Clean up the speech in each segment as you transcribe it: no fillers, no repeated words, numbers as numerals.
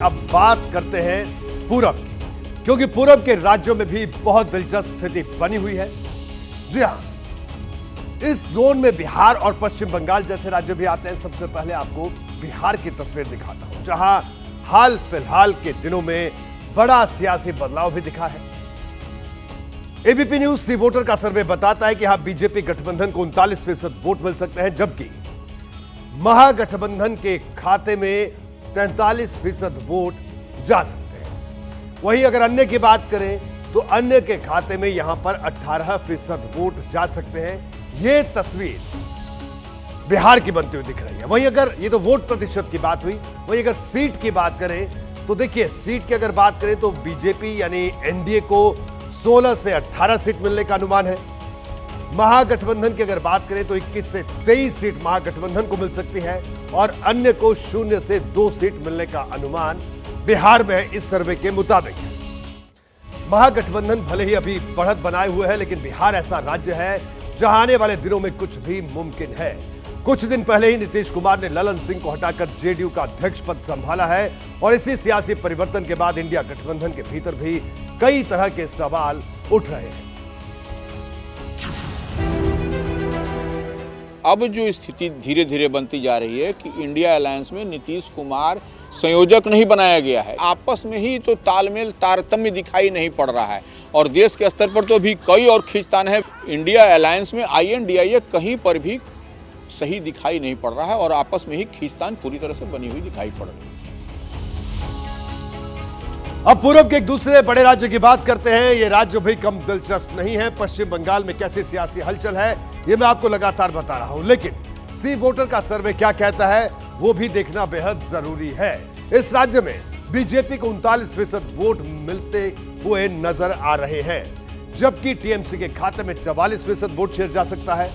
अब बात करते हैं पूरब की, क्योंकि पूरब के राज्यों में भी बहुत दिलचस्प स्थिति बनी हुई है। जी हां, इस जोन में बिहार और पश्चिम बंगाल जैसे राज्य भी आते हैं। सबसे पहले आपको बिहार की तस्वीर दिखाता हूं, जहां हाल फिलहाल के दिनों में बड़ा सियासी बदलाव भी दिखा है। एबीपी न्यूज सी वोटर का सर्वे बताता है कि यहां बीजेपी गठबंधन को 39% वोट मिल सकते हैं, जबकि महागठबंधन के खाते में 43% वोट जा सकते हैं। वहीं अगर अन्य की बात करें तो अन्य के खाते में यहां पर 18% वोट जा सकते हैं। यह तस्वीर बिहार की बनती हुई दिख रही है। वहीं अगर ये तो वोट प्रतिशत की बात हुई, वहीं अगर सीट की बात करें तो देखिए, सीट की अगर बात करें तो बीजेपी यानी एनडीए को 16 से 18 सीट मिलने का अनुमान है। महागठबंधन की अगर बात करें तो 21 से 23 सीट महागठबंधन को मिल सकती है और अन्य को 0 से 2 सीट मिलने का अनुमान बिहार में इस सर्वे के मुताबिक है। महागठबंधन भले ही अभी बढ़त बनाए हुए है, लेकिन बिहार ऐसा राज्य है जहां आने वाले दिनों में कुछ भी मुमकिन है। कुछ दिन पहले ही नीतीश कुमार ने ललन सिंह को हटाकर जेडीयू का अध्यक्ष पद संभाला है और इसी सियासी परिवर्तन के बाद इंडिया गठबंधन के भीतर भी कई तरह के सवाल उठ रहे हैं। अब जो स्थिति धीरे धीरे बनती जा रही है कि इंडिया अलायंस में नीतीश कुमार संयोजक नहीं बनाया गया है, आपस में ही तो तालमेल तारतम्य दिखाई नहीं पड़ रहा है और देश के स्तर पर तो भी कई और खींचतान है। इंडिया अलायंस में INDIA कहीं पर भी सही दिखाई नहीं पड़ रहा है और आपस में ही खींचतान पूरी तरह से बनी हुई दिखाई पड़ रही है। अब पूरब के एक दूसरे बड़े राज्य की बात करते हैं। ये राज्य भी कम दिलचस्प नहीं है। पश्चिम बंगाल में कैसी सियासी हलचल है ये मैं आपको लगातार बता रहा हूं, लेकिन सी वोटर का सर्वे क्या कहता है वो भी देखना बेहद जरूरी है। इस राज्य में बीजेपी को 39% वोट मिलते हुए नजर आ रहे हैं, जबकि टीएमसी के खाते में 44% वोट शेयर जा सकता है।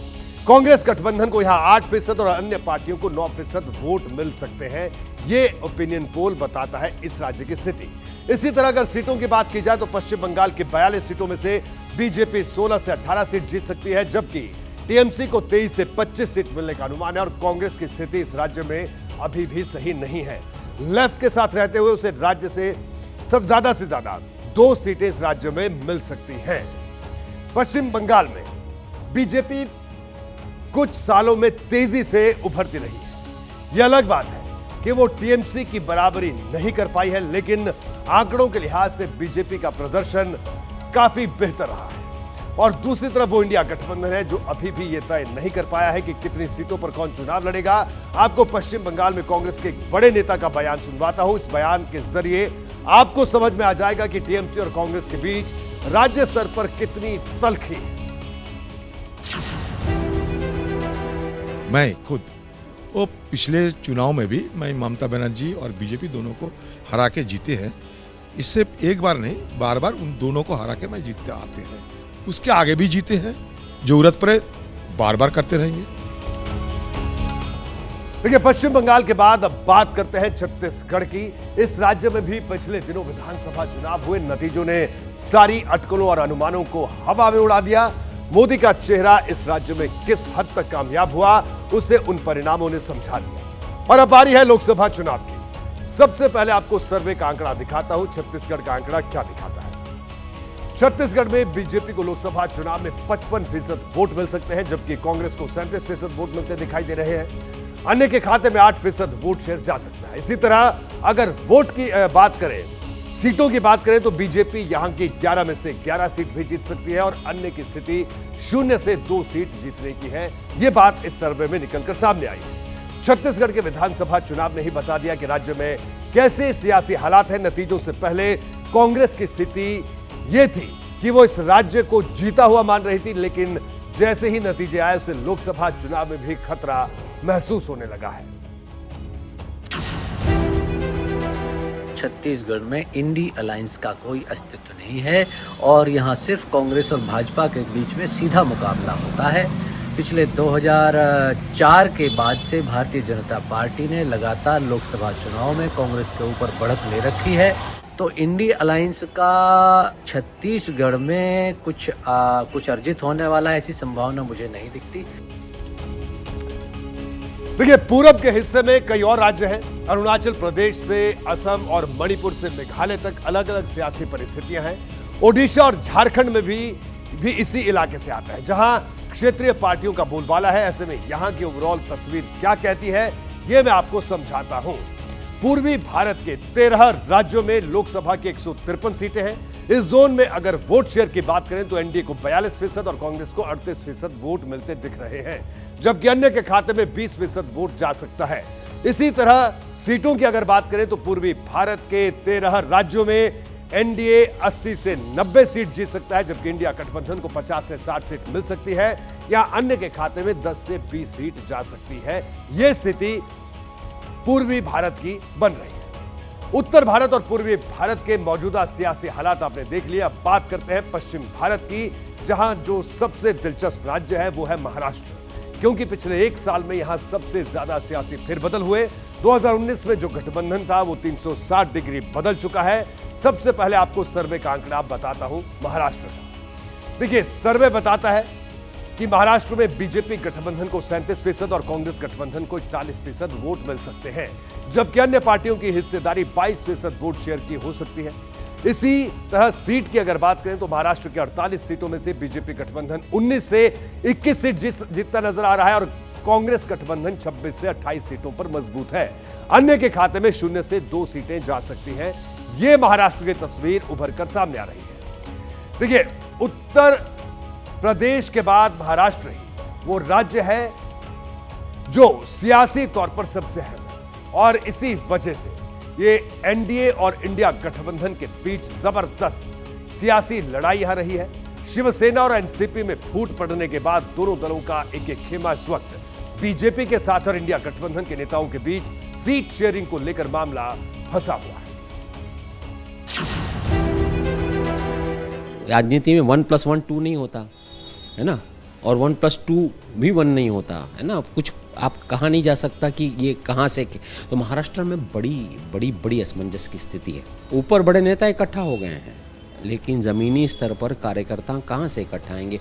कांग्रेस गठबंधन को यहां 8% और अन्य पार्टियों को 9% वोट मिल सकते हैं। ये ओपिनियन पोल बताता है इस राज्य की स्थिति। इसी तरह अगर सीटों की बात की जाए तो पश्चिम बंगाल की 42 सीटों में से बीजेपी 16 से 18 सीट जीत सकती है, जबकि टीएमसी को 23 से 25 सीट मिलने का अनुमान है और कांग्रेस की स्थिति इस राज्य में अभी भी सही नहीं है। लेफ्ट के साथ रहते हुए उसे राज्य से ज्यादा से ज्यादा 2 सीटें इस राज्य में मिल सकती हैं। पश्चिम बंगाल में बीजेपी कुछ सालों में तेजी से उभरती रही है। यह अलग बात है कि वो टीएमसी की बराबरी नहीं कर पाई है, लेकिन आंकड़ों के लिहाज से बीजेपी का प्रदर्शन काफी बेहतर रहा है। और दूसरी तरफ वो इंडिया गठबंधन है जो अभी भी ये तय नहीं कर पाया है कि कितनी सीटों पर कौन चुनाव लड़ेगा। आपको पश्चिम बंगाल में कांग्रेस के एक बड़े नेता का बयान सुनवाता हूं। इस बयान के जरिए आपको समझ में आ जाएगा कि टीएमसी और कांग्रेस के बीच राज्य स्तर पर कितनी तल्खी है। मैं खुद वो पिछले चुनाव में भी मैं ममता बनर्जी और बीजेपी दोनों को हरा के जीते हैं। इससे एक बार नहीं, बार बार उन दोनों को हरा के मैं जीतते आते हैं। उसके आगे भी जीते हैं, जरूरत पड़े बार बार करते रहेंगे। देखिए, पश्चिम बंगाल के बाद अब बात करते हैं छत्तीसगढ़ की। इस राज्य में भी पिछले दिनों विधानसभा चुनाव हुए। नतीजों ने सारी अटकलों और अनुमानों को हवा में उड़ा दिया। मोदी का चेहरा इस राज्य में किस हद तक कामयाब हुआ उसे उन परिणामों ने समझा दिया। और अब बारी है लोकसभा चुनाव की। सबसे पहले आपको सर्वे का आंकड़ा दिखाता हूं। छत्तीसगढ़ का आंकड़ा क्या दिखाता है। छत्तीसगढ़ में बीजेपी को लोकसभा चुनाव में 55% वोट मिल सकते हैं, जबकि कांग्रेस को 37% वोट मिलते दिखाई दे रहे हैं। अन्य के खाते में 8% वोट शेयर जा सकता है। इसी तरह अगर वोट की बात करें, सीटों की बात करें तो बीजेपी यहां की 11 में से 11 सीट भी जीत सकती है और अन्य की स्थिति 0 से 2 सीट जीतने की है। यह बात इस सर्वे में निकलकर सामने आई है। छत्तीसगढ़ के विधानसभा चुनाव ने ही बता दिया कि राज्य में कैसे सियासी हालात हैं। नतीजों से पहले कांग्रेस की स्थिति यह थी कि वो इस राज्य को जीता हुआ मान रही थी, लेकिन जैसे ही नतीजे आए उसे लोकसभा चुनाव में भी खतरा महसूस होने लगा है। छत्तीसगढ़ में इंडी अलायंस का कोई अस्तित्व नहीं है और यहाँ सिर्फ कांग्रेस और भाजपा के बीच में सीधा मुकाबला होता है। पिछले 2004 के बाद से भारतीय जनता पार्टी ने लगातार लोकसभा चुनाव में कांग्रेस के ऊपर बढ़त ले रखी है, तो इंडी अलायंस का छत्तीसगढ़ में कुछ अर्जित होने वाला है, ऐसी संभावना मुझे नहीं दिखती। देखिए, पूरब के हिस्से में कई और राज्य हैं। अरुणाचल प्रदेश से असम और मणिपुर से मेघालय तक अलग अलग सियासी परिस्थितियां हैं। ओडिशा और झारखंड में भी इसी इलाके से आता है, जहां क्षेत्रीय पार्टियों का बोलबाला है। ऐसे में यहां की ओवरऑल तस्वीर क्या कहती है, यह मैं आपको समझाता हूं। पूर्वी भारत के 13 राज्यों में लोकसभा की 153 सीटें हैं। इस जोन में अगर वोट शेयर की बात करें तो एनडीए को 42% और कांग्रेस को 38% वोट मिलते दिख रहे हैं, जबकि अन्य के खाते में 20% वोट जा सकता है। इसी तरह सीटों की अगर बात करें तो पूर्वी भारत के 13 राज्यों में एनडीए 80 से 90 सीट जीत सकता है, जबकि इंडिया गठबंधन को 50 से 60 सीट मिल सकती है, या अन्य के खाते में 10 से 20 सीट जा सकती है। यह स्थिति पूर्वी भारत की बन रही है। उत्तर भारत और पूर्वी भारत के मौजूदा सियासी हालात आपने देख लिया। अब बात करते हैं पश्चिम भारत की, जहां जो सबसे दिलचस्प राज्य है वो है महाराष्ट्र, क्योंकि पिछले एक साल में यहां सबसे ज्यादा सियासी फेरबदल हुए। 2019 में जो गठबंधन था वो 360 डिग्री बदल चुका है। सबसे पहले आपको सर्वे का आंकड़ा बताता हूं महाराष्ट्र का। देखिए, सर्वे बताता है कि महाराष्ट्र में बीजेपी गठबंधन को 37% और कांग्रेस गठबंधन को 41% वोट मिल सकते हैं, जबकि अन्य पार्टियों की हिस्सेदारी 22% वोट शेयर की हो सकती है। इसी तरह सीट की अगर बात करें तो महाराष्ट्र के 48 सीटों में से बीजेपी गठबंधन 19 से 21 सीट जीतता नजर आ रहा है और कांग्रेस गठबंधन 26 से 28 सीटों पर मजबूत है। अन्य के खाते में 0 से 2 सीटें जा सकती हैं। यह महाराष्ट्र की तस्वीर उभर कर सामने आ रही है। देखिए, उत्तर प्रदेश के बाद महाराष्ट्र ही वो राज्य है जो सियासी तौर पर सबसे अहम है, और इसी वजह से ये एनडीए और इंडिया गठबंधन के बीच जबरदस्त सियासी लड़ाई यहां रही है। शिवसेना और एनसीपी में फूट पड़ने के बाद दोनों दलों का एक खेमा इस वक्त बीजेपी के साथ और इंडिया गठबंधन के नेताओं के बीच सीट शेयरिंग को लेकर मामला फंसा हुआ है। राजनीति में 1+1 2 नहीं होता है ना, और 1+2 भी 1 नहीं होता है ना। कुछ आप कहा नहीं जा सकता कि ये कहाँ से। तो महाराष्ट्र में बड़ी असमंजस की स्थिति है। ऊपर बड़े नेता इकट्ठा हो गए हैं, लेकिन ज़मीनी स्तर पर कार्यकर्ता कहाँ से इकट्ठा आएंगे।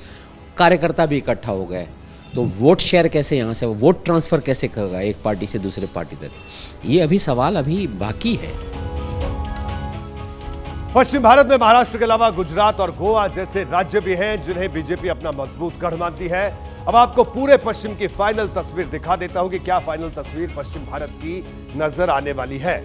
कार्यकर्ता भी इकट्ठा हो गए तो वोट शेयर कैसे, यहाँ से वोट ट्रांसफ़र कैसे करेगा एक पार्टी से दूसरे पार्टी तक, ये अभी सवाल अभी बाकी है। पश्चिम भारत में महाराष्ट्र के अलावा गुजरात और गोवा जैसे राज्य भी हैं जिन्हें बीजेपी अपना मजबूत गढ़ मानती है। अब आपको पूरे पश्चिम की फाइनल तस्वीर दिखा देता हूं कि क्या फाइनल तस्वीर पश्चिम भारत की नजर आने वाली है।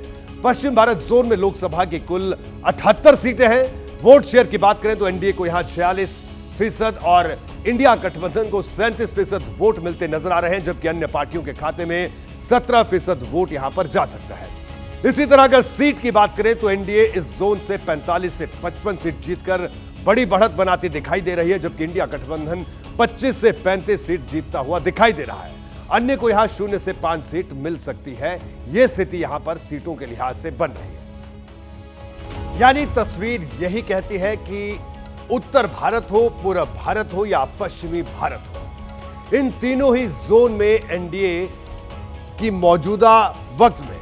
पश्चिम भारत जोन में लोकसभा की कुल 78 सीटें हैं। वोट शेयर की बात करें तो एनडीए को यहां 46% और इंडिया गठबंधन को 37% वोट मिलते नजर आ रहे हैं, जबकि अन्य पार्टियों के खाते में 17% वोट यहां पर जा सकता है। इसी तरह अगर सीट की बात करें तो एनडीए इस जोन से 45 से 55 सीट जीतकर बड़ी बढ़त बनाती दिखाई दे रही है, जबकि इंडिया गठबंधन 25 से 35 सीट जीतता हुआ दिखाई दे रहा है। अन्य को यहां 0 से 5 सीट मिल सकती है। यह स्थिति यहां पर सीटों के लिहाज से बन रही है। यानी तस्वीर यही कहती है कि उत्तर भारत हो, पूर्व भारत हो या पश्चिमी भारत हो, इन तीनों ही जोन में एनडीए की मौजूदा वक्त में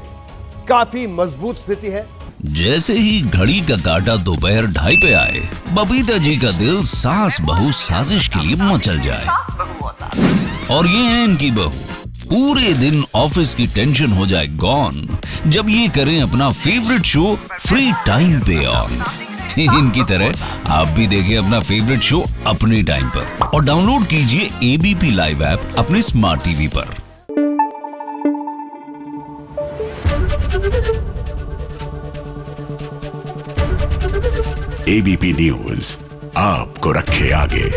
काफी मजबूत स्थिति है। जैसे ही घड़ी का काटा दोपहर 2:30 पे आए, बबीता जी का दिल सास बहू साजिश के लिए मचल जाए। और ये है इनकी बहू, पूरे दिन ऑफिस की टेंशन हो जाए गॉन जब ये करें अपना फेवरेट शो फ्री टाइम पे ऑन। इनकी तरह आप भी देखें अपना फेवरेट शो अपने टाइम पर और डाउनलोड कीजिए एबीपी लाइव ऐप अपने स्मार्ट टीवी पर। एबीपी न्यूज आपको रखे आगे।